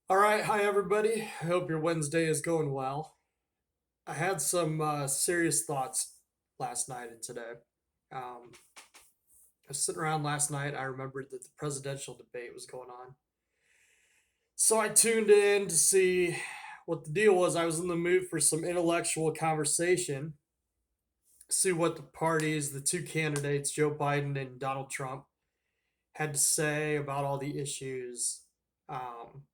All right, hi everybody. I hope your Wednesday is going well. I had some serious thoughts last night and today. I was sitting around last night. I remembered that the presidential debate was going on, so I tuned in to see what the deal was. I was in the mood for some intellectual conversation. See what the parties, the two candidates, Joe Biden and Donald Trump, had to say about all the issues. Um,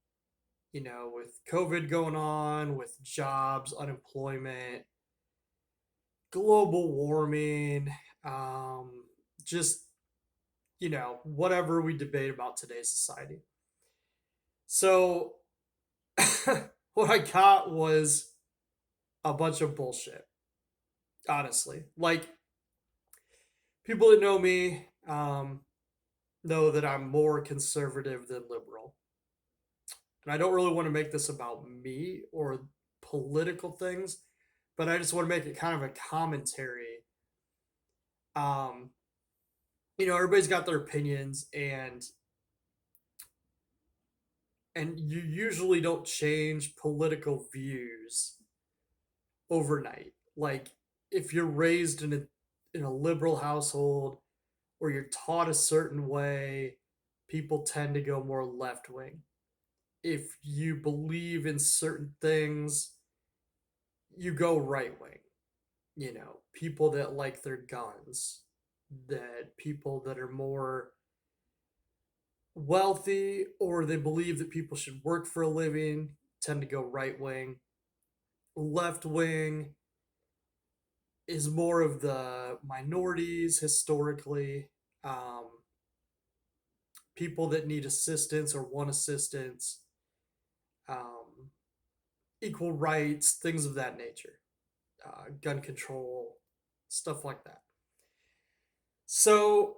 with COVID going on, with jobs, unemployment, global warming, um, just, whatever we debate about today's society. So, what I got was a bunch of bullshit, honestly. Like, people that know me know that I'm more conservative than liberal. And I don't really want to make this about me or political things, but I just want to make it kind of a commentary. Um, everybody's got their opinions, and you usually don't change political views overnight. Like if you're raised in a liberal household or you're taught a certain way, people tend to go more left wing. If you believe in certain things, you go right wing. People that like their guns, that people that are more wealthy or they believe that people should work for a living tend to go right wing. Left wing is more of the minorities historically, um, people that need assistance or want assistance, um, equal rights, things of that nature, gun control, stuff like that. So,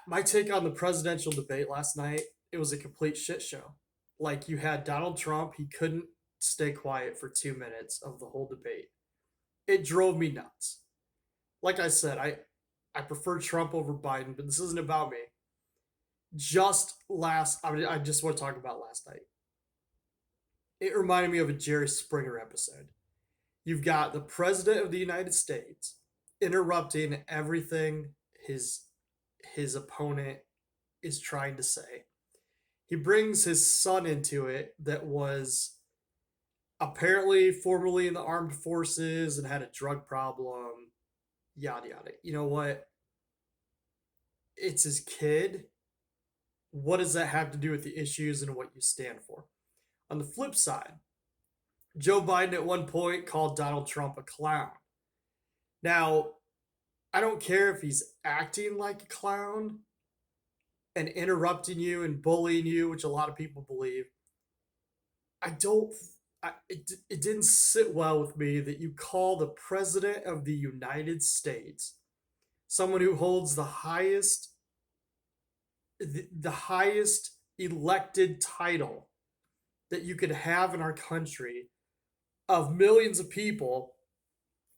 my take on the presidential debate last night, it was a complete shit show. Like, you had Donald Trump, he couldn't stay quiet for 2 minutes of the whole debate. It drove me nuts. Like I said, I prefer Trump over Biden, but this isn't about me. I just want to talk about last night. It reminded me of a Jerry Springer episode. You've got the president of the United States interrupting everything his his opponent is trying to say. He brings his son into it that was apparently formerly in the armed forces and had a drug problem, yada yada. You know what? It's his kid. What does that have to do with the issues and what you stand for? On the flip side, Joe Biden at one point called Donald Trump a clown. Now, I don't care if he's acting like a clown and interrupting you and bullying you, which a lot of people believe. I don't. It didn't sit well with me that you call the president of the United States, someone who holds the highest elected title that you could have in our country of millions of people,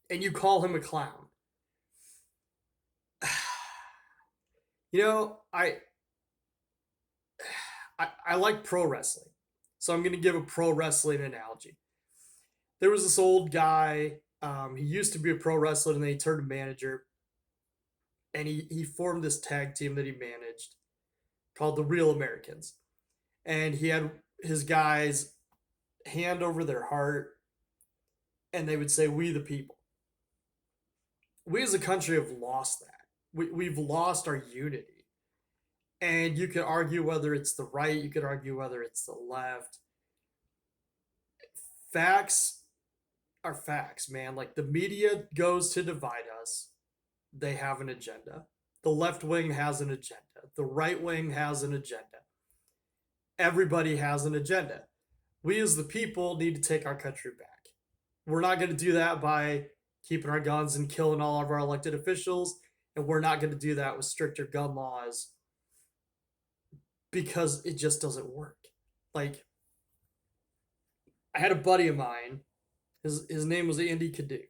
and you call him a clown. You know, I like pro wrestling, so I'm going to give a pro wrestling analogy. There was this old guy. He used to be a pro wrestler, and then he turned manager, and he formed this tag team that he managed called the Real Americans, and he had his guys hand over their heart, and they would say, "We the people." We as a country have lost that. We've lost our unity. And you could argue whether it's the right, you could argue whether it's the left. Facts are facts, man. Like the media goes to divide us, they have an agenda. The left wing has an agenda. The right wing has an agenda. Everybody has an agenda. We as the people need to take our country back. We're not going to do that by keeping our guns and killing all of our elected officials. And we're not going to do that with stricter gun laws because it just doesn't work. Like, I had a buddy of mine, his name was Andy Kaduk.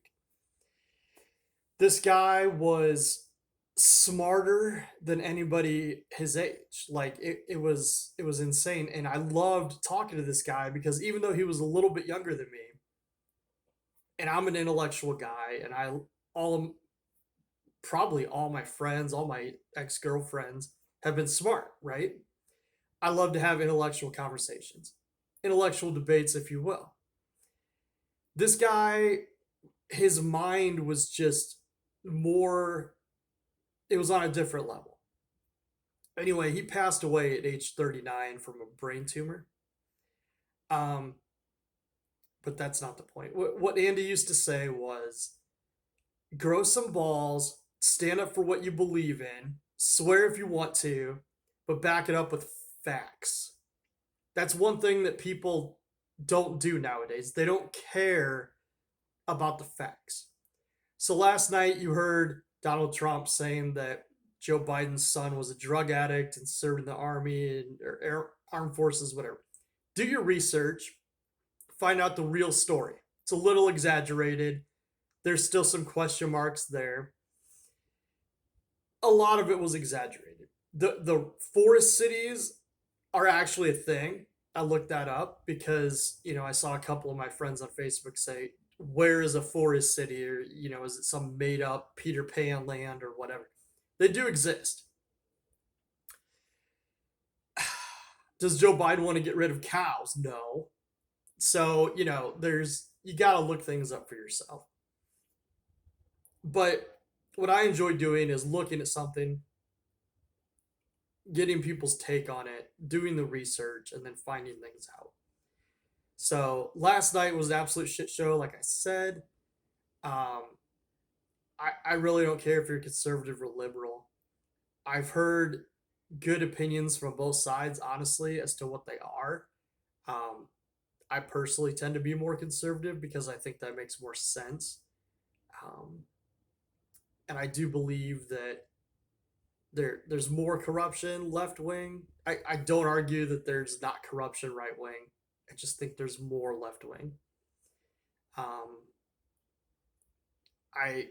This guy was smarter than anybody his age. Like it was insane. And I loved talking to this guy because even though he was a little bit younger than me, and I'm an intellectual guy, and all probably all my friends, all my ex-girlfriends have been smart, right? I love to have intellectual conversations, intellectual debates, if you will. This guy, his mind was just more, it was on a different level. Anyway, he passed away at age 39 from a brain tumor. Um, but that's not the point. What Andy used to say was grow some balls, stand up for what you believe in, swear if you want to, but back it up with facts. That's one thing that people don't do nowadays. They don't care about the facts. So last night you heard Donald Trump saying that Joe Biden's son was a drug addict and served in the army and or armed forces, whatever. Do your research, find out the real story. It's a little exaggerated. There's still some question marks there. A lot of it was exaggerated. The forest cities are actually a thing. I looked that up because I saw a couple of my friends on Facebook say, "Where is a forest city?" Or is it some made up Peter Pan land or whatever? They do exist. Does Joe Biden want to get rid of cows? No. So there's you got to look things up for yourself. But what I enjoy doing is looking at something, getting people's take on it, doing the research, and then finding things out. So last night was an absolute shit show, like I said. Um, I really don't care if you're conservative or liberal. I've heard good opinions from both sides, honestly, as to what they are. Um, I personally tend to be more conservative because I think that makes more sense. Um, and I do believe that there's more corruption left wing. I don't argue that there's not corruption right wing. I just think there's more left wing. Um, I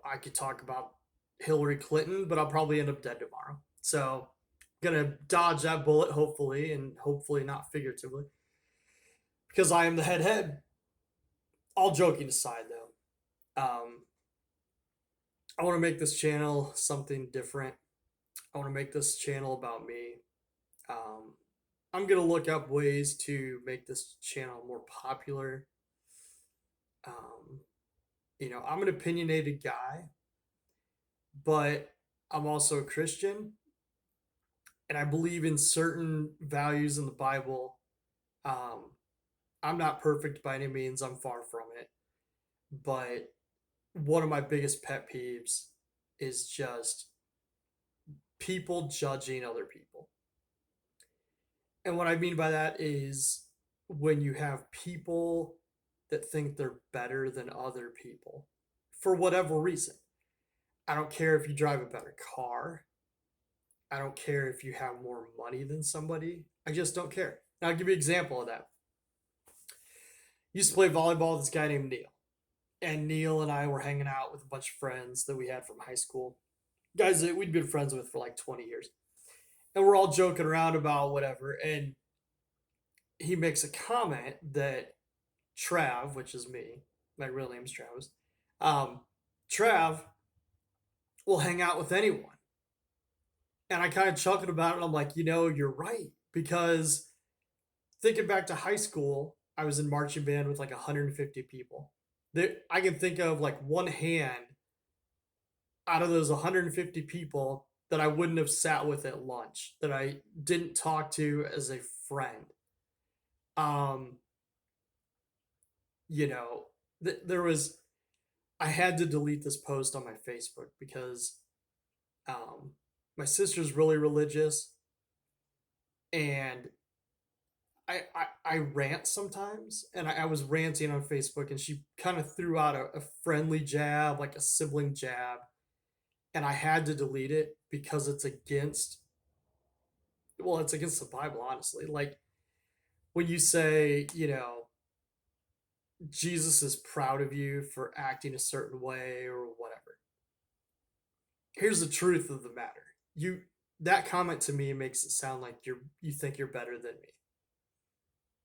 I could talk about Hillary Clinton, but I'll probably end up dead tomorrow. So I'm gonna dodge that bullet, hopefully, and hopefully not figuratively, because I am the head. All joking aside, though, I want to make this channel something different. I want to make this channel about me. Um, I'm gonna look up ways to make this channel more popular. Um, I'm an opinionated guy, but I'm also a Christian, and I believe in certain values in the Bible. Um, I'm not perfect by any means. I'm far from it. But one of my biggest pet peeves is just people judging other people. And what I mean by that is when you have people that think they're better than other people for whatever reason. I don't care if you drive a better car. I don't care if you have more money than somebody. I just don't care. Now, I'll give you an example of that. Used to play volleyball with this guy named Neil. And Neil and I were hanging out with a bunch of friends that we had from high school. Guys that we'd been friends with for like 20 years. And we're all joking around about whatever. And he makes a comment that Trav, which is me, my real name's Travis, um, Trav will hang out with anyone. And I kind of chuckled about it. And I'm like, you're right. Because thinking back to high school, I was in marching band with like 150 people. I can think of like one hand out of those 150 people that I wouldn't have sat with at lunch, that I didn't talk to as a friend. Um, you know, there was, I had to delete this post on my Facebook because um, my sister's really religious, and I rant sometimes, and I was ranting on Facebook, and she kind of threw out a friendly jab, like a sibling jab, and I had to delete it because it's against the Bible, honestly. Like when you say, Jesus is proud of you for acting a certain way or whatever. Here's the truth of the matter. That comment to me makes it sound like you think you're better than me.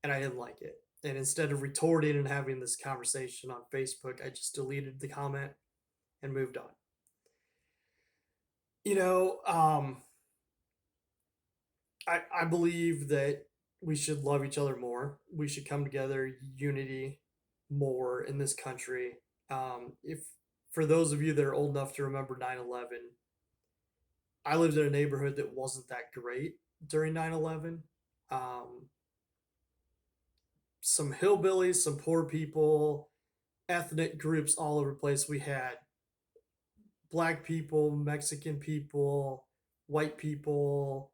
And I didn't like it. And instead of retorting and having this conversation on Facebook, I just deleted the comment and moved on. You know, I believe that we should love each other more. We should come together, unity more in this country. If for those of you that are old enough to remember 9/11, I lived in a neighborhood that wasn't that great during 9/11. Um, some hillbillies, some poor people, ethnic groups all over the place. We had black people, Mexican people, white people.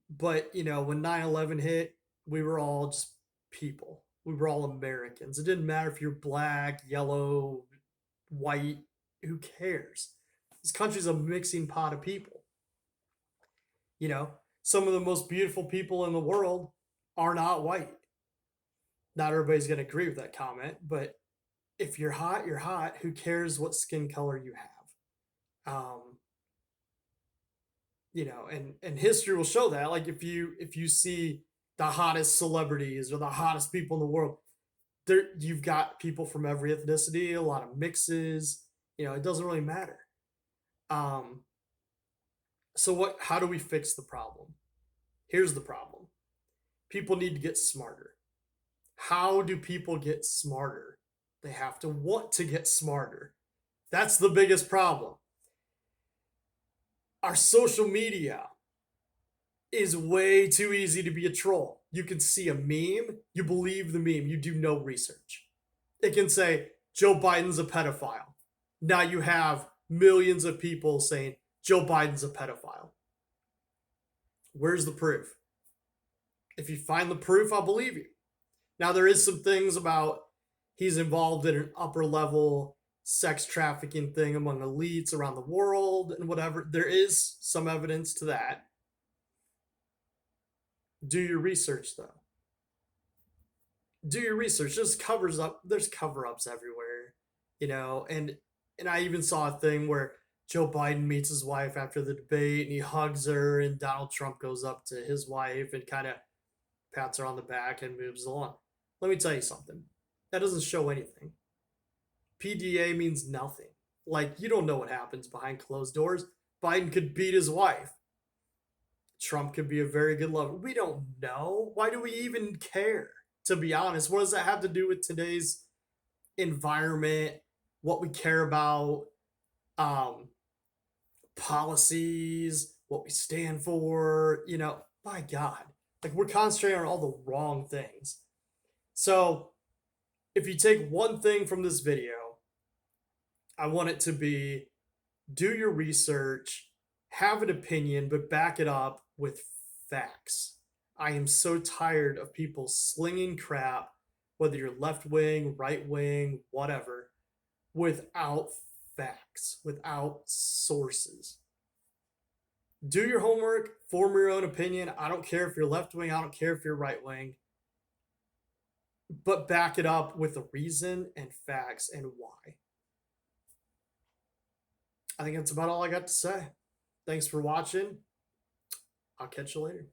But, when 9/11 hit, we were all just people. We were all Americans. It didn't matter if you're black, yellow, white, who cares? This country's a mixing pot of people. You know, some of the most beautiful people in the world are not white. Not everybody's going to agree with that comment, but if you're hot, you're hot. Who cares what skin color you have? And history will show that. Like if you see the hottest celebrities or the hottest people in the world, there you've got people from every ethnicity, a lot of mixes. It doesn't really matter. Um, so how do we fix the problem? Here's the problem. People need to get smarter. How do people get smarter? They have to want to get smarter. That's the biggest problem. Our social media is way too easy to be a troll. You can see a meme, you believe the meme, you do no research. It can say Joe Biden's a pedophile. Now you have millions of people saying Joe Biden's a pedophile. Where's the proof? If you find the proof, I'll believe you. Now there is some things about he's involved in an upper level sex trafficking thing among elites around the world and whatever. There is some evidence to that. Do your research though. Do your research. There's cover-ups everywhere, and I even saw a thing where Joe Biden meets his wife after the debate and he hugs her and Donald Trump goes up to his wife and kind of pats her on the back and moves along. Let me tell you something. That doesn't show anything. PDA means nothing. Like, you don't know what happens behind closed doors. Biden could beat his wife. Trump could be a very good lover. We don't know. Why do we even care? To be honest, what does that have to do with today's environment? What we care about? Um, Policies, what we stand for? My God. Like, we're concentrating on all the wrong things. So, if you take one thing from this video, I want it to be do your research, have an opinion, but back it up with facts. I am so tired of people slinging crap, whether you're left wing, right wing, whatever, without facts, without sources. Do your homework, form your own opinion. I don't care if you're left wing, I don't care if you're right wing, but back it up with a reason and facts and why. I think that's about all I got to say. Thanks for watching. I'll catch you later.